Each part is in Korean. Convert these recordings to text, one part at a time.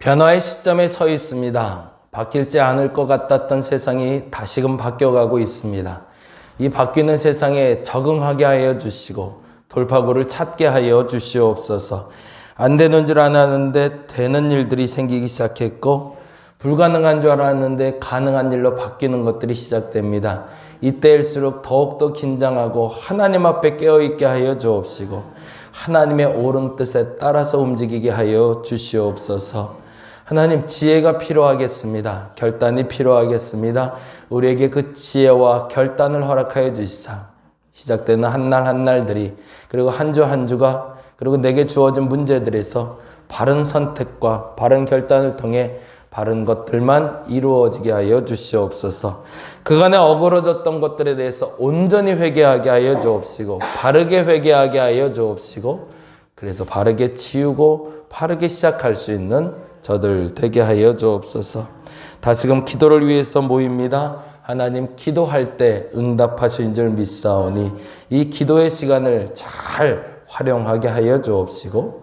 변화의 시점에 서 있습니다. 바뀔지 않을 것 같았던 세상이 다시금 바뀌어가고 있습니다. 이 바뀌는 세상에 적응하게 하여 주시고 돌파구를 찾게 하여 주시옵소서. 안 되는 줄 알았는데 되는 일들이 생기기 시작했고 불가능한 줄 알았는데 가능한 일로 바뀌는 것들이 시작됩니다. 이때일수록 더욱더 긴장하고 하나님 앞에 깨어있게 하여 주옵시고 하나님의 옳은 뜻에 따라서 움직이게 하여 주시옵소서. 하나님, 지혜가 필요하겠습니다. 결단이 필요하겠습니다. 우리에게 그 지혜와 결단을 허락하여 주시사 시작되는 한 날 한 날들이 그리고 한 주 한 주가 그리고 내게 주어진 문제들에서 바른 선택과 바른 결단을 통해 바른 것들만 이루어지게 하여 주시옵소서. 그간에 어그러졌던 것들에 대해서 온전히 회개하게 하여 주옵시고 바르게 회개하게 하여 주옵시고 그래서 바르게 치우고 바르게 시작할 수 있는 저들 되게 하여 주옵소서. 다시금 기도를 위해서 모입니다. 하나님, 기도할 때 응답하신 줄 믿사오니 이 기도의 시간을 잘 활용하게 하여 주옵시고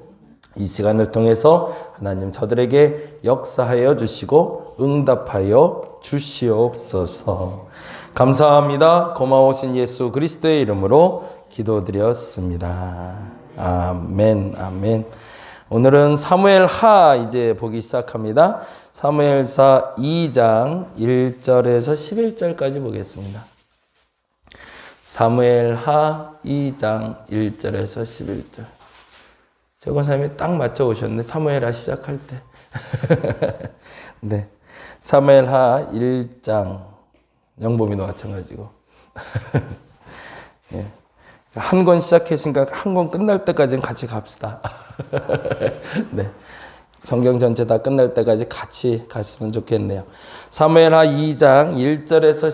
이 시간을 통해서 하나님 저들에게 역사하여 주시고 응답하여 주시옵소서. 감사합니다. 고마우신 예수 그리스도의 이름으로 기도드렸습니다. 아멘, 아멘. 오늘은 사무엘하 이제 보기 시작합니다. 사무엘사 2장 1절에서 11절까지 보겠습니다. 사무엘하 2장 1절에서 11절. 제 권사님이 딱 맞춰 오셨네. 사무엘하 시작할 때. 네. 사무엘하 1장. 영범이도 마찬가지고. 예. 한 권 시작했으니까 한 권 끝날 때까지는 같이 갑시다. 네. 성경 전체 다 끝날 때까지 같이 갔으면 좋겠네요. 사무엘하 2장 1절에서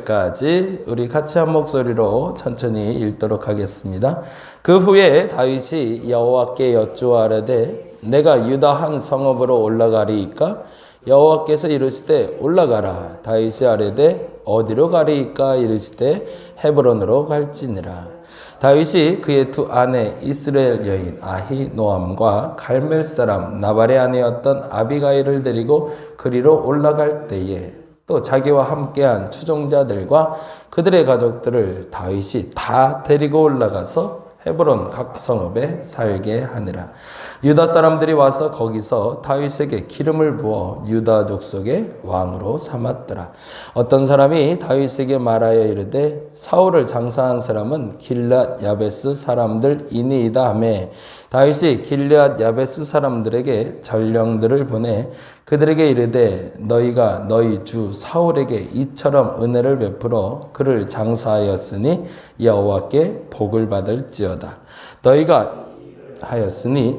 11절까지 우리 같이 한 목소리로 천천히 읽도록 하겠습니다. 그 후에 다윗이 여호와께 여쭈아르되 내가 유다 한 성읍으로 올라가리이까? 여호와께서 이르시되 올라가라. 다윗이 아뢰되 어디로 가리이까? 이르시되 헤브론으로 갈지니라. 다윗이 그의 두 아내 이스라엘 여인 아히노암과 갈멜 사람 나발의 아내였던 아비가일을 데리고 그리로 올라갈 때에 또 자기와 함께한 추종자들과 그들의 가족들을 다윗이 다 데리고 올라가서 헤브론 각 성읍에 살게 하니라. 유다 사람들이 와서 거기서 다윗에게 기름을 부어 유다 족속의 왕으로 삼았더라. 어떤 사람이 다윗에게 말하여 이르되 사울을 장사한 사람은 길앗 야베스 사람들이니이다 하매 다윗이 길앗 야베스 사람들에게 전령들을 보내 그들에게 이르되 너희가 너희 주 사울에게 이처럼 은혜를 베풀어 그를 장사하였으니 여호와께 복을 받을지어다. 너희가 하였으니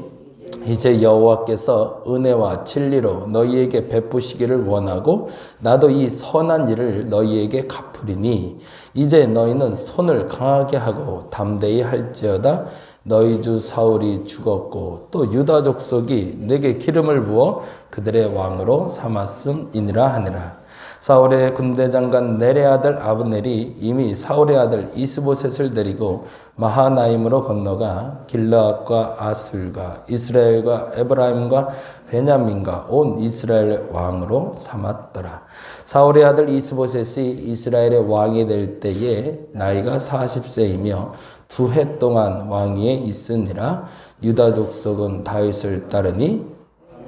이제 여호와께서 은혜와 진리로 너희에게 베푸시기를 원하고 나도 이 선한 일을 너희에게 갚으리니 이제 너희는 손을 강하게 하고 담대히 할지어다. 너희 주 사울이 죽었고 또 유다 족속이 내게 기름을 부어 그들의 왕으로 삼았음이니라 하니라. 사울의 군대 장관 넬의 아들 아브넬이 이미 사울의 아들 이스보셋을 데리고 마하나임으로 건너가 길르앗과 아술과 이스라엘과 에브라임과 베냐민과 온 이스라엘 왕으로 삼았더라. 사울의 아들 이스보셋이 이스라엘의 왕이 될 때에 나이가 40세이며 2해 동안 왕위에 있으니라. 유다 족속은 다윗을 따르니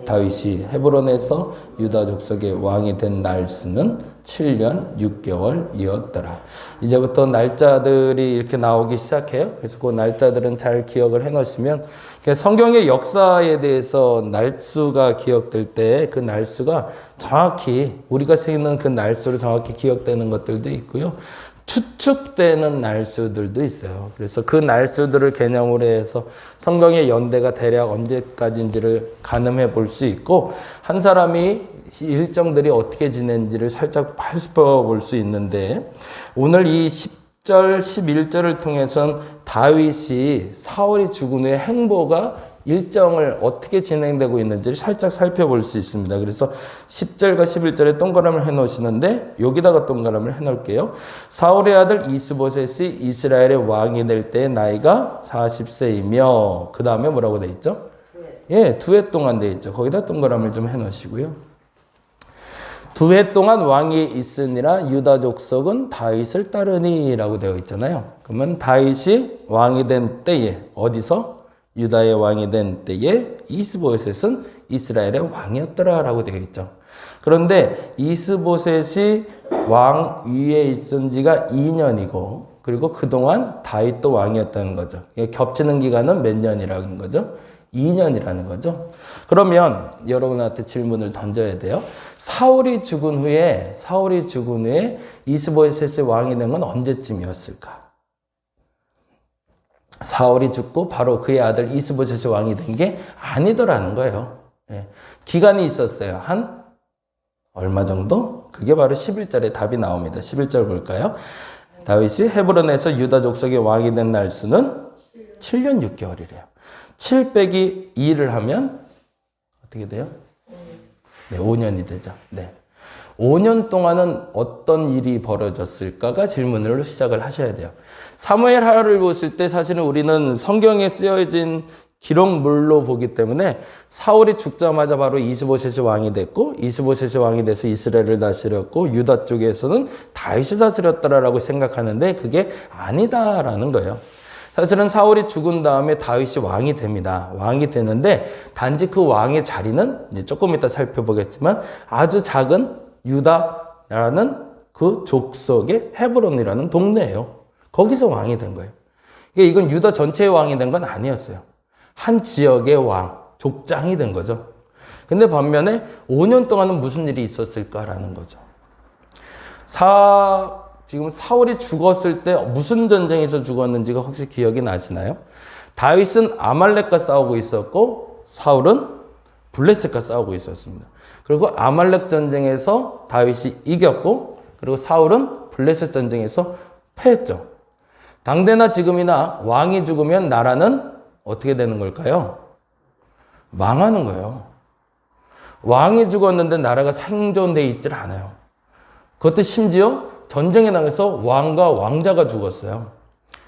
다윗이 헤브론에서 유다 족속의 왕이 된 날수는 7년 6개월이었더라. 이제부터 날짜들이 이렇게 나오기 시작해요. 그래서 그 날짜들은 잘 기억을 해놓으시면 성경의 역사에 대해서 날수가 기억될 때 그 날수가 정확히 우리가 세우는 그 날수로 정확히 기억되는 것들도 있고요. 추측되는 날수들도 있어요. 그래서 그 날수들을 개념으로 해서 성경의 연대가 대략 언제까지인지를 가늠해 볼 수 있고 한 사람이 일정들이 어떻게 지낸지를 살짝 살펴볼 수 있는데 오늘 이 10절, 11절을 통해서는 다윗이 사울이 죽은 후에 행보가 일정을 어떻게 진행되고 있는지를 살짝 살펴볼 수 있습니다. 그래서 10절과 11절에 동그라미를 해놓으시는데 여기다가 동그라미를 해놓을게요. 사울의 아들 이스보셋이 이스라엘의 왕이 될 때 나이가 40세이며 그 다음에 뭐라고 돼 있죠? 예, 2해 동안 돼 있죠. 거기다 동그라미를 좀 해놓으시고요. 2해 동안 왕이 있으니라 유다 족속은 다윗을 따르니라고 되어 있잖아요. 그러면 다윗이 왕이 된 때에 어디서? 유다의 왕이 된 때에 이스보셋은 이스라엘의 왕이었더라라고 되어 있죠. 그런데 이스보셋이 왕 위에 있은 지가 2년이고 그리고 그동안 다윗도 왕이었다는 거죠. 겹치는 기간은 몇 년이라는 거죠? 2년이라는 거죠. 그러면 여러분한테 질문을 던져야 돼요. 사울이 죽은 후에 이스보셋이 왕이 된 건 언제쯤이었을까? 사울이 죽고 바로 그의 아들 이스보셋이 왕이 된 게 아니더라는 거예요. 예. 기간이 있었어요. 한 얼마 정도? 그게 바로 11절에 답이 나옵니다. 11절 볼까요? 다윗이 헤브론에서 유다 족속의 왕이 된 날수는 7년 6개월이래요. 7 빼기 2를 하면 어떻게 돼요? 네, 5년이 되죠. 네. 5년 동안은 어떤 일이 벌어졌을까가 질문으로 시작을 하셔야 돼요. 사무엘 하를 보실 때 사실은 우리는 성경에 쓰여진 기록물로 보기 때문에 사울이 죽자마자 바로 이스보셋이 왕이 됐고 이스보셋이 왕이 돼서 이스라엘을 다스렸고 유다 쪽에서는 다윗이 다스렸더라라고 생각하는데 그게 아니다라는 거예요. 사실은 사울이 죽은 다음에 다윗이 왕이 됩니다. 왕이 되는데 단지 그 왕의 자리는 이제 조금 이따 살펴보겠지만 아주 작은 유다라는 그 족속의 헤브론이라는 동네예요. 거기서 왕이 된 거예요. 이건 유다 전체의 왕이 된 건 아니었어요. 한 지역의 왕, 족장이 된 거죠. 근데 반면에 5년 동안은 무슨 일이 있었을까라는 거죠. 지금 사울이 죽었을 때 무슨 전쟁에서 죽었는지가 혹시 기억이 나시나요? 다윗은 아말렉과 싸우고 있었고 사울은 블레셋과 싸우고 있었습니다. 그리고 아말렉 전쟁에서 다윗이 이겼고 그리고 사울은 블레셋 전쟁에서 패했죠. 당대나 지금이나 왕이 죽으면 나라는 어떻게 되는 걸까요? 망하는 거예요. 왕이 죽었는데 나라가 생존되어 있질 않아요. 그것도 심지어 전쟁에 나가서 왕과 왕자가 죽었어요.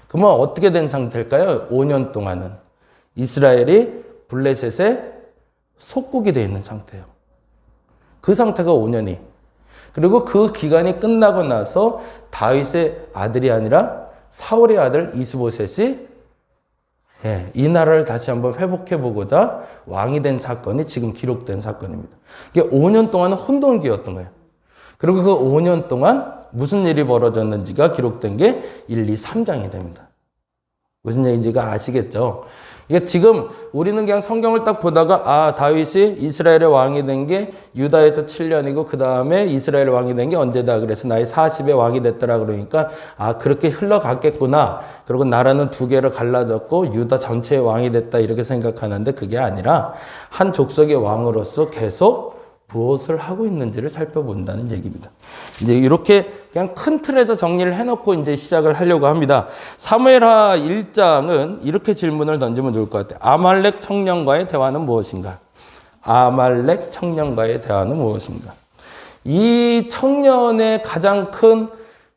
그러면 어떻게 된 상태일까요? 5년 동안은 이스라엘이 블레셋의 속국이 되어 있는 상태예요. 그 상태가 5년이. 그리고 그 기간이 끝나고 나서 다윗의 아들이 아니라 사울의 아들 이스보셋이 이 나라를 다시 한번 회복해보고자 왕이 된 사건이 지금 기록된 사건입니다. 이게 5년 동안은 혼돈기였던 거예요. 그리고 그 5년 동안 무슨 일이 벌어졌는지가 기록된 게 1, 2, 3장이 됩니다. 무슨 얘기인지가 아시겠죠? 이게 지금 우리는 그냥 성경을 딱 보다가 다윗이 이스라엘의 왕이 된 게 유다에서 7년이고 그 다음에 이스라엘 왕이 된 게 언제다. 그래서 나이 40에 왕이 됐더라 그러니까 그렇게 흘러갔겠구나. 그리고 나라는 두 개로 갈라졌고 유다 전체의 왕이 됐다 이렇게 생각하는데 그게 아니라 한 족속의 왕으로서 계속 무엇을 하고 있는지를 살펴본다는 얘기입니다. 이제 이렇게 그냥 큰 틀에서 정리를 해놓고 이제 시작을 하려고 합니다. 사무엘하 1장은 이렇게 질문을 던지면 좋을 것 같아요. 아말렉 청년과의 대화는 무엇인가? 아말렉 청년과의 대화는 무엇인가? 이 청년의 가장 큰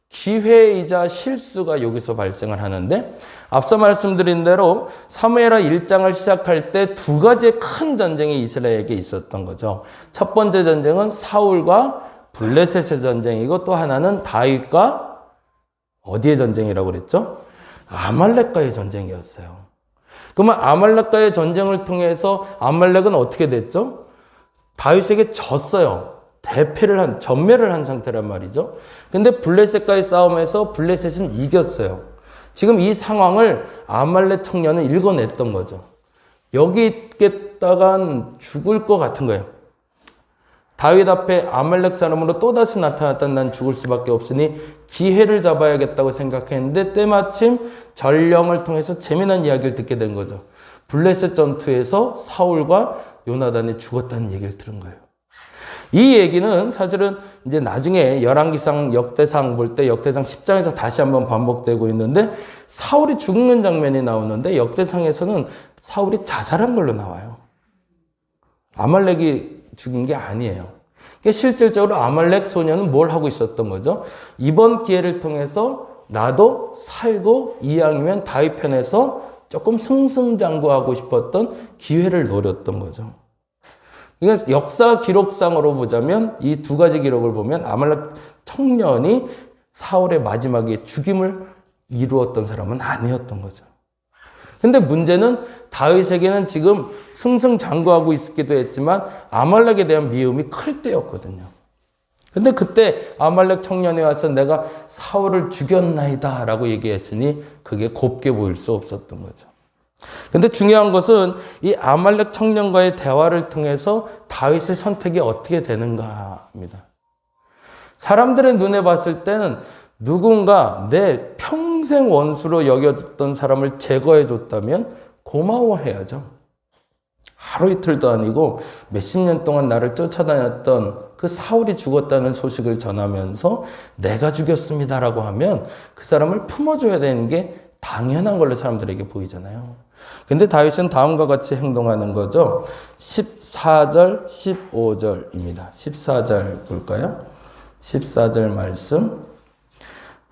기회이자 실수가 여기서 발생을 하는데 앞서 말씀드린 대로 사무엘하 1장을 시작할 때 두 가지의 큰 전쟁이 이스라엘에게 있었던 거죠. 첫 번째 전쟁은 사울과 블레셋의 전쟁이고 또 하나는 다윗과 어디의 전쟁이라고 그랬죠? 아말렉과의 전쟁이었어요. 그러면 아말렉과의 전쟁을 통해서 아말렉은 어떻게 됐죠? 다윗에게 졌어요. 전멸을 한 상태란 말이죠. 근데 블레셋과의 싸움에서 블레셋은 이겼어요. 지금 이 상황을 아말렉 청년은 읽어냈던 거죠. 여기 있겠다간 죽을 것 같은 거예요. 다윗 앞에 아말렉 사람으로 또다시 나타났던 난 죽을 수밖에 없으니 기회를 잡아야겠다고 생각했는데 때마침 전령을 통해서 재미난 이야기를 듣게 된 거죠. 블레셋 전투에서 사울과 요나단이 죽었다는 얘기를 들은 거예요. 이 얘기는 사실은 이제 나중에 열왕기상 역대상 볼 때 역대상 10장에서 다시 한번 반복되고 있는데 사울이 죽는 장면이 나오는데 역대상에서는 사울이 자살한 걸로 나와요. 아말렉이 죽인 게 아니에요. 그러니까 실질적으로 아말렉 소년은 뭘 하고 있었던 거죠? 이번 기회를 통해서 나도 살고 이왕이면 다윗 편에서 조금 승승장구하고 싶었던 기회를 노렸던 거죠. 그러니까 역사 기록상으로 보자면 이 두 가지 기록을 보면 아말렉 청년이 사울의 마지막에 죽임을 이루었던 사람은 아니었던 거죠. 근데 문제는 다윗에게는 지금 승승장구하고 있기도 했지만 아말렉에 대한 미움이 클 때였거든요. 근데 그때 아말렉 청년이 와서 내가 사울을 죽였나이다 라고 얘기했으니 그게 곱게 보일 수 없었던 거죠. 근데 중요한 것은 이 아말렉 청년과의 대화를 통해서 다윗의 선택이 어떻게 되는가입니다. 사람들의 눈에 봤을 때는 누군가 내 평생 원수로 여겨졌던 사람을 제거해 줬다면 고마워해야죠. 하루 이틀도 아니고 몇십 년 동안 나를 쫓아다녔던 그 사울이 죽었다는 소식을 전하면서 내가 죽였습니다라고 하면 그 사람을 품어줘야 되는 게 당연한 걸로 사람들에게 보이잖아요. 근데 다윗은 다음과 같이 행동하는 거죠. 14절, 15절입니다. 14절 볼까요? 14절 말씀.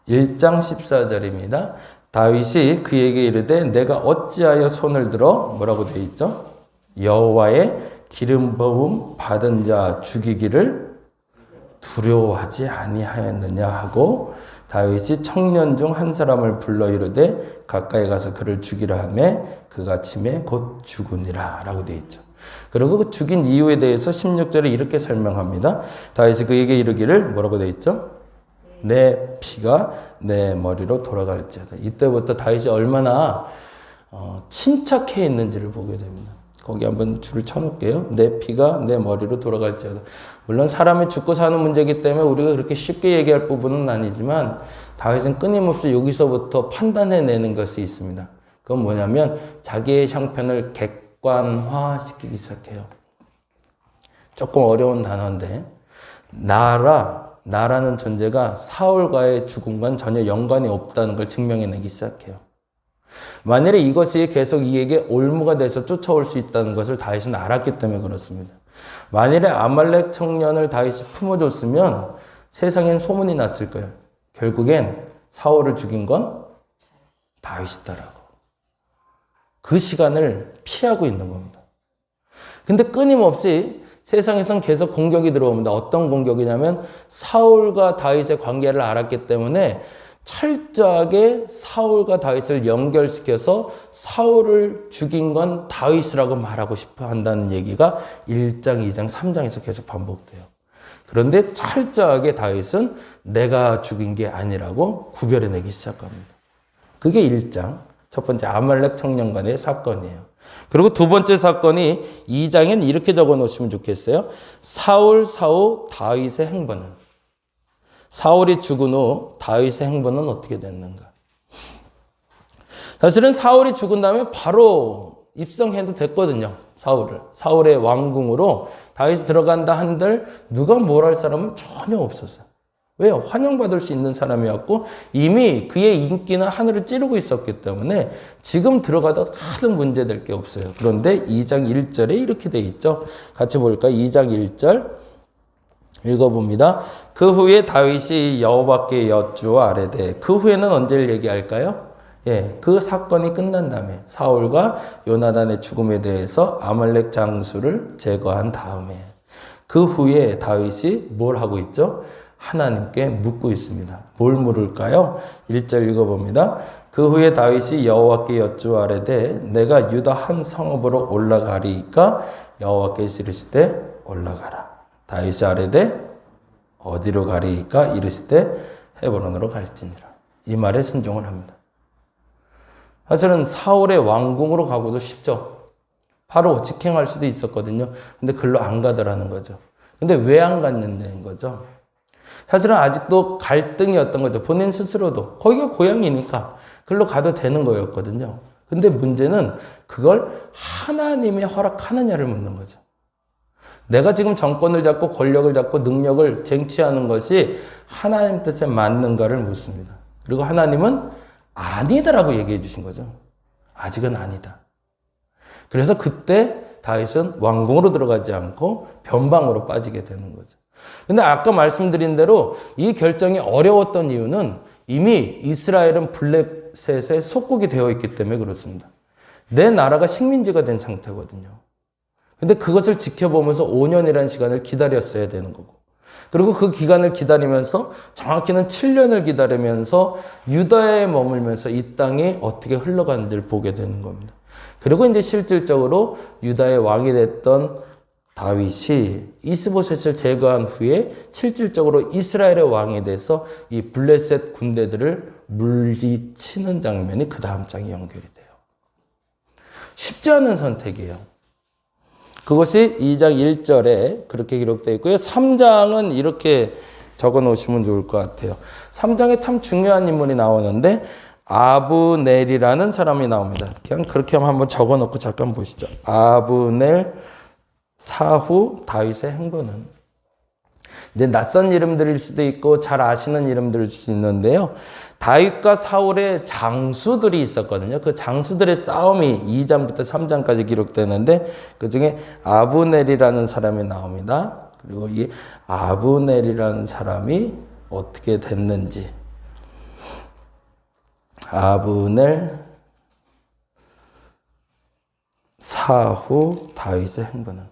1장 14절입니다. 다윗이 그에게 이르되 내가 어찌하여 손을 들어 뭐라고 되어 있죠? 여호와의 기름 부음 받은 자 죽이기를 두려워하지 아니하였느냐 하고 다윗이 청년 중 한 사람을 불러 이르되 가까이 가서 그를 죽이라 하매 그가 침에 곧 죽으니라 라고 되어 있죠. 그리고 그 죽인 이유에 대해서 16절에 이렇게 설명합니다. 다윗이 그에게 이르기를 뭐라고 되어 있죠? 내 피가 내 머리로 돌아갈지어다. 이때부터 다윗이 얼마나 침착해 있는지를 보게 됩니다. 거기 한번 줄을 쳐놓을게요. 내 피가 내 머리로 돌아갈지어다. 물론 사람이 죽고 사는 문제이기 때문에 우리가 그렇게 쉽게 얘기할 부분은 아니지만 다윗은 끊임없이 여기서부터 판단해내는 것이 있습니다. 그건 뭐냐면 자기의 형편을 객관화시키기 시작해요. 조금 어려운 단어인데 나라는 존재가 사울과의 죽음과는 전혀 연관이 없다는 걸 증명해내기 시작해요. 만일에 이것이 계속 이에게 올무가 돼서 쫓아올 수 있다는 것을 다윗은 알았기 때문에 그렇습니다. 만일에 아말렉 청년을 다윗이 품어줬으면 세상엔 소문이 났을 거예요. 결국엔 사울을 죽인 건 다윗이다라고. 그 시간을 피하고 있는 겁니다. 근데 끊임없이 세상에선 계속 공격이 들어옵니다. 어떤 공격이냐면 사울과 다윗의 관계를 알았기 때문에 철저하게 사울과 다윗을 연결시켜서 사울을 죽인 건 다윗이라고 말하고 싶어 한다는 얘기가 1장, 2장, 3장에서 계속 반복돼요. 그런데 철저하게 다윗은 내가 죽인 게 아니라고 구별해내기 시작합니다. 그게 1장, 첫 번째 아말렉 청년 간의 사건이에요. 그리고 두 번째 사건이 2장엔 이렇게 적어 놓으시면 좋겠어요. 사울 사후 다윗의 행보는. 사울이 죽은 후 다윗의 행보는 어떻게 됐는가? 사실은 사울이 죽은 다음에 바로 입성해도 됐거든요. 사울의 왕궁으로 다윗이 들어간다 한들 누가 뭘 할 사람은 전혀 없었어요. 왜요? 환영받을 수 있는 사람이었고 이미 그의 인기는 하늘을 찌르고 있었기 때문에 지금 들어가도 큰 문제될 게 없어요. 그런데 2장 1절에 이렇게 돼 있죠. 같이 볼까요? 2장 1절 읽어봅니다. 그 후에 다윗이 여호와께 여쭈어 아뢰되 그 후에는 언제를 얘기할까요? 그 사건이 끝난 다음에 사울과 요나단의 죽음에 대해서 아말렉 장수를 제거한 다음에 그 후에 다윗이 뭘 하고 있죠? 하나님께 묻고 있습니다. 뭘 물을까요? 1절 읽어봅니다. 그 후에 다윗이 여호와께 여쭈어 아뢰되 내가 유다 한 성읍으로 올라가리이까 여호와께 이르시되 올라가라. 다윗이 아뢰되 어디로 가리이까 이르시되 헤브론으로 갈지니라. 이 말에 순종을 합니다. 사실은 사울의 왕궁으로 가고도 쉽죠. 바로 직행할 수도 있었거든요. 근데 글로 안 가더라는 거죠. 근데 왜 안 갔는데인 거죠. 사실은 아직도 갈등이었던 거죠. 본인 스스로도. 거기가 고향이니까 글로 가도 되는 거였거든요. 근데 문제는 그걸 하나님이 허락하느냐를 묻는 거죠. 내가 지금 정권을 잡고 권력을 잡고 능력을 쟁취하는 것이 하나님 뜻에 맞는가를 묻습니다. 그리고 하나님은 아니다라고 얘기해 주신 거죠. 아직은 아니다. 그래서 그때 다윗은 왕궁으로 들어가지 않고 변방으로 빠지게 되는 거죠. 근데 아까 말씀드린 대로 이 결정이 어려웠던 이유는 이미 이스라엘은 블레셋의 속국이 되어 있기 때문에 그렇습니다. 내 나라가 식민지가 된 상태거든요. 근데 그것을 지켜보면서 5년이라는 시간을 기다렸어야 되는 거고. 그리고 그 기간을 기다리면서 정확히는 7년을 기다리면서 유다에 머물면서 이 땅이 어떻게 흘러가는지를 보게 되는 겁니다. 그리고 이제 실질적으로 유다의 왕이 됐던 다윗이 이스보셋을 제거한 후에 실질적으로 이스라엘의 왕이 돼서 이 블레셋 군대들을 물리치는 장면이 그 다음 장에 연결이 돼요. 쉽지 않은 선택이에요. 그것이 2장 1절에 그렇게 기록되어 있고요. 3장은 이렇게 적어 놓으시면 좋을 것 같아요. 3장에 참 중요한 인물이 나오는데 아브넬이라는 사람이 나옵니다. 그냥 그렇게 한번 적어 놓고 잠깐 보시죠. 아브넬 사후 다윗의 행보는. 이제 낯선 이름들일 수도 있고 잘 아시는 이름들일 수 있는데요. 다윗과 사울의 장수들이 있었거든요. 그 장수들의 싸움이 2장부터 3장까지 기록되는데 그중에 아브넬이라는 사람이 나옵니다. 그리고 이 아브넬이라는 사람이 어떻게 됐는지. 아브넬 사후 다윗의 행보는.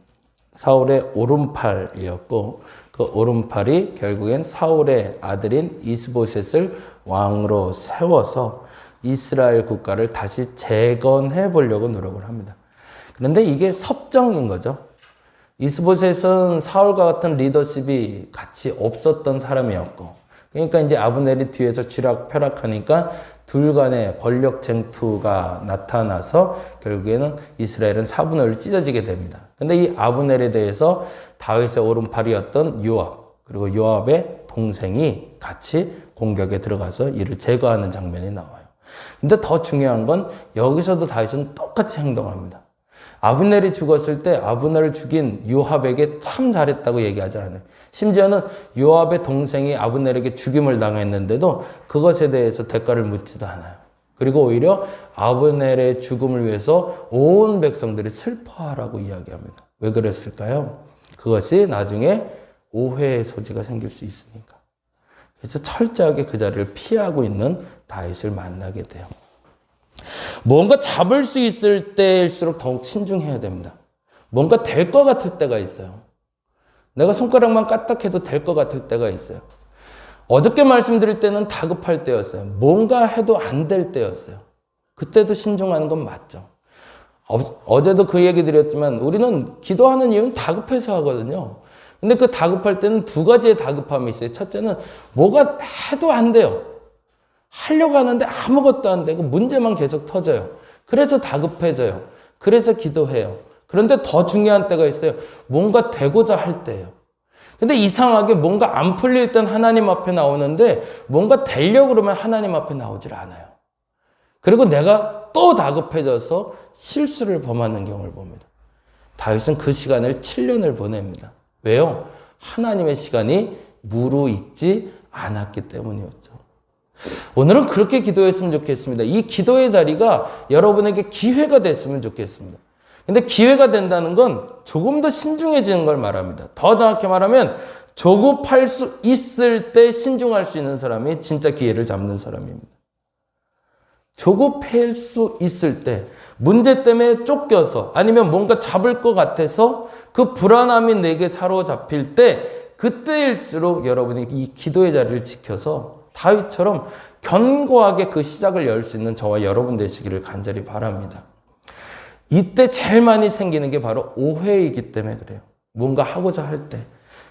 사울의 오른팔이었고 그 오른팔이 결국엔 사울의 아들인 이스보셋을 왕으로 세워서 이스라엘 국가를 다시 재건해 보려고 노력을 합니다. 그런데 이게 섭정인 거죠. 이스보셋은 사울과 같은 리더십이 같이 없었던 사람이었고, 그러니까 이제 아브넬이 뒤에서 쥐락펴락하니까 둘 간의 권력 쟁투가 나타나서 결국에는 이스라엘은 4분의 1로 찢어지게 됩니다. 근데 이 아브넬에 대해서 다윗의 오른팔이었던 요압, 그리고 요압의 동생이 같이 공격에 들어가서 이를 제거하는 장면이 나와요. 근데 더 중요한 건 여기서도 다윗은 똑같이 행동합니다. 아브넬이 죽었을 때 아브넬을 죽인 요압에게 참 잘했다고 얘기하지 않아요. 심지어는 요압의 동생이 아브넬에게 죽임을 당했는데도 그것에 대해서 대가를 묻지도 않아요. 그리고 오히려 아브넬의 죽음을 위해서 온 백성들이 슬퍼하라고 이야기합니다. 왜 그랬을까요? 그것이 나중에 오해의 소지가 생길 수 있으니까. 그래서 철저하게 그 자리를 피하고 있는 다윗을 만나게 돼요. 뭔가 잡을 수 있을 때일수록 더욱 신중해야 됩니다. 뭔가 될 것 같을 때가 있어요. 내가 손가락만 까딱해도 될 것 같을 때가 있어요. 어저께 말씀드릴 때는 다급할 때였어요. 뭔가 해도 안 될 때였어요. 그때도 신중하는 건 맞죠. 어제도 그 얘기 드렸지만 우리는 기도하는 이유는 다급해서 하거든요. 근데 그 다급할 때는 두 가지의 다급함이 있어요. 첫째는 뭐가 해도 안 돼요. 하려고 하는데 아무것도 안 되고 문제만 계속 터져요. 그래서 다급해져요. 그래서 기도해요. 그런데 더 중요한 때가 있어요. 뭔가 되고자 할 때예요. 근데 이상하게 뭔가 안 풀릴 땐 하나님 앞에 나오는데 뭔가 되려고 그러면 하나님 앞에 나오질 않아요. 그리고 내가 또 다급해져서 실수를 범하는 경우를 봅니다. 다윗은 그 시간을 7년을 보냅니다. 왜요? 하나님의 시간이 무르익지 않았기 때문이었죠. 오늘은 그렇게 기도했으면 좋겠습니다. 이 기도의 자리가 여러분에게 기회가 됐으면 좋겠습니다. 근데 기회가 된다는 건 조금 더 신중해지는 걸 말합니다. 더 정확히 말하면 조급할 수 있을 때 신중할 수 있는 사람이 진짜 기회를 잡는 사람입니다. 조급할 수 있을 때, 문제 때문에 쫓겨서 아니면 뭔가 잡을 것 같아서 그 불안함이 내게 사로잡힐 때, 그때일수록 여러분이 이 기도의 자리를 지켜서 다윗처럼 견고하게 그 시작을 열 수 있는 저와 여러분 되시기를 간절히 바랍니다. 이때 제일 많이 생기는 게 바로 오해이기 때문에 그래요. 뭔가 하고자 할 때.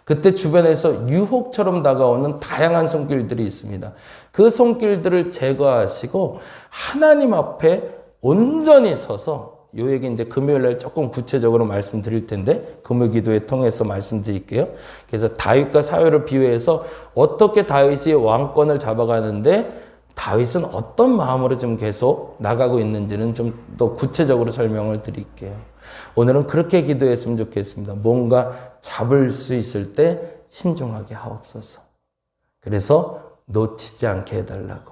그때 주변에서 유혹처럼 다가오는 다양한 손길들이 있습니다. 그 손길들을 제거하시고 하나님 앞에 온전히 서서 이 얘기 이제 금요일 날 조금 구체적으로 말씀드릴 텐데 금요 기도회 통해서 말씀드릴게요. 그래서 다윗과 사울을 비유해서 어떻게 다윗이 왕권을 잡아가는데 다윗은 어떤 마음으로 지금 계속 나가고 있는지는 좀 더 구체적으로 설명을 드릴게요. 오늘은 그렇게 기도했으면 좋겠습니다. 뭔가 잡을 수 있을 때 신중하게 하옵소서. 그래서 놓치지 않게 해달라고.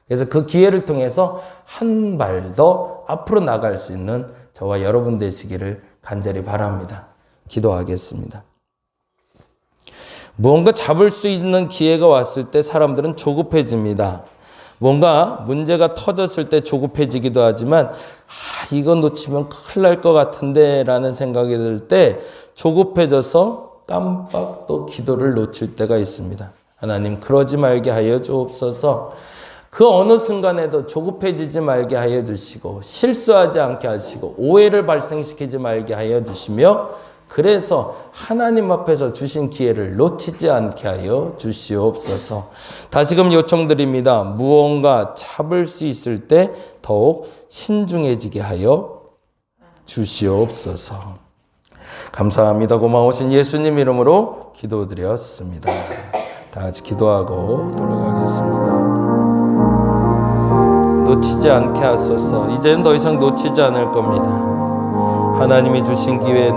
그래서 그 기회를 통해서 한 발 더 앞으로 나갈 수 있는 저와 여러분 되시기를 간절히 바랍니다. 기도하겠습니다. 무언가 잡을 수 있는 기회가 왔을 때 사람들은 조급해집니다. 뭔가 문제가 터졌을 때 조급해지기도 하지만 이거 놓치면 큰일 날 것 같은데 라는 생각이 들 때 조급해져서 깜빡 또 기도를 놓칠 때가 있습니다. 하나님 그러지 말게 하여 주옵소서. 그 어느 순간에도 조급해지지 말게 하여 주시고 실수하지 않게 하시고 오해를 발생시키지 말게 하여 주시며 그래서 하나님 앞에서 주신 기회를 놓치지 않게 하여 주시옵소서. 다시금 요청드립니다. 무언가 잡을 수 있을 때 더욱 신중해지게 하여 주시옵소서. 감사합니다. 고마우신 예수님 이름으로 기도드렸습니다. 다 같이 기도하고 돌아가겠습니다. 놓치지 않게 하소서. 이제는 더 이상 놓치지 않을 겁니다. 하나님이 주신 기회에